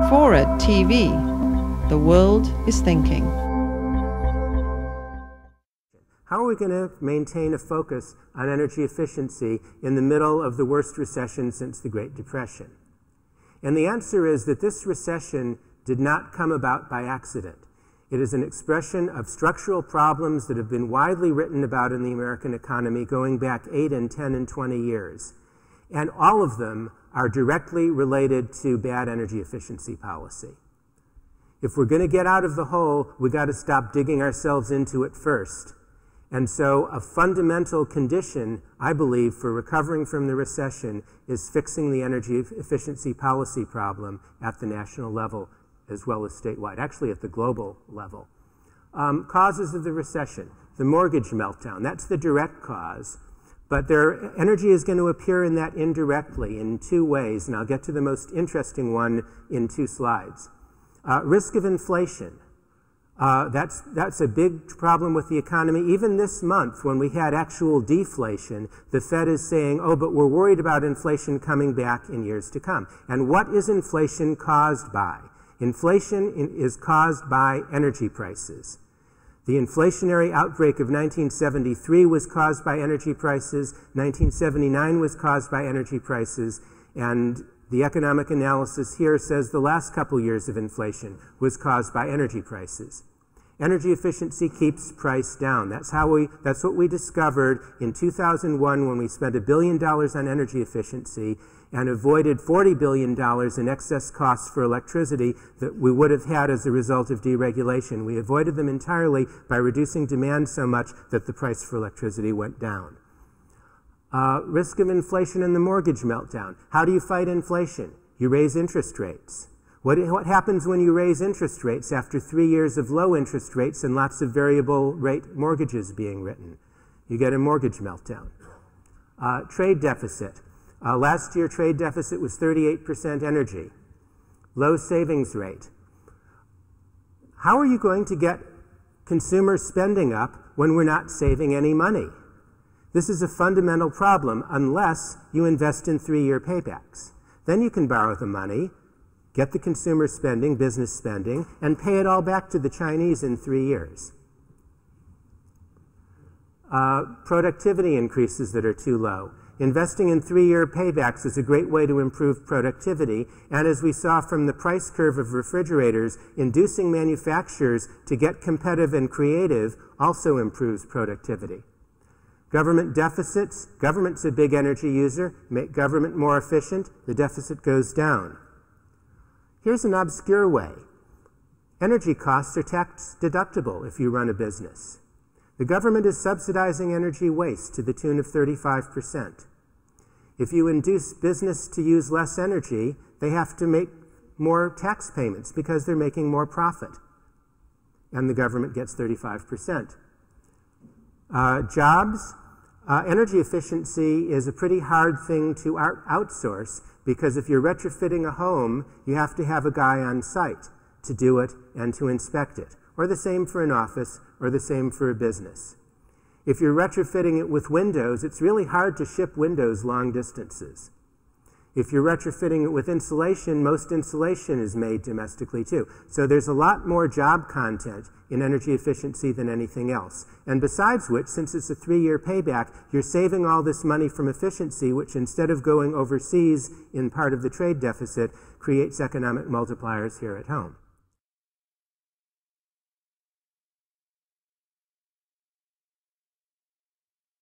FORA.tv. The world is thinking. How are we going to maintain a focus on energy efficiency in the middle of the worst recession since the Great Depression? And the answer is that this recession did not come about by accident. It is an expression of structural problems that have been widely written about in the American economy going back 8 and 10 and 20 years. And all of them are directly related to bad energy efficiency policy. If we're going to get out of the hole, we've got to stop digging ourselves into it first. And so a fundamental condition, I believe, for recovering from the recession is fixing the energy efficiency policy problem at the national level as well as statewide, actually at the global level. Causes of the recession, the mortgage meltdown, that's the direct cause. But energy is going to appear in that indirectly in two ways, and I'll get to the most interesting one in 2 slides. Risk of inflation. That's a big problem with the economy. Even this month, when we had actual deflation, the Fed is saying, oh, but we're worried about inflation coming back in years to come. And what is inflation caused by? Inflation is caused by energy prices. The inflationary outbreak of 1973 was caused by energy prices. 1979 was caused by energy prices. And the economic analysis here says the last couple years of inflation was caused by energy prices. Energy efficiency keeps price down. That's what we discovered in 2001 when we spent $1 billion on energy efficiency and avoided $40 billion in excess costs for electricity that we would have had as a result of deregulation. We avoided them entirely by reducing demand so much that the price for electricity went down. Risk of inflation and the mortgage meltdown. How do you fight inflation? You raise interest rates. What happens when you raise interest rates after 3 years of low interest rates and lots of variable rate mortgages being written? You get a mortgage meltdown. Trade deficit. Last year, trade deficit was 38% energy. Low savings rate. How are you going to get consumer spending up when we're not saving any money? This is a fundamental problem unless you invest in 3-year paybacks. Then you can borrow the money, get the consumer spending, business spending, and pay it all back to the Chinese in 3 years. Productivity increases that are too low. Investing in 3-year paybacks is a great way to improve productivity, and as we saw from the price curve of refrigerators, inducing manufacturers to get competitive and creative also improves productivity. Government deficits. Government's a big energy user. Make government more efficient, the deficit goes down. Here's an obscure way. Energy costs are tax deductible if you run a business. The government is subsidizing energy waste to the tune of 35%. If you induce business to use less energy, they have to make more tax payments because they're making more profit. And the government gets 35%. Jobs. Energy efficiency is a pretty hard thing to outsource because if you're retrofitting a home, you have to have a guy on site to do it and to inspect it. Or the same for an office, or the same for a business. If you're retrofitting it with windows, it's really hard to ship windows long distances. If you're retrofitting it with insulation, most insulation is made domestically too. So there's a lot more job content in energy efficiency than anything else. And besides which, since it's a 3-year payback, you're saving all this money from efficiency, which instead of going overseas in part of the trade deficit, creates economic multipliers here at home.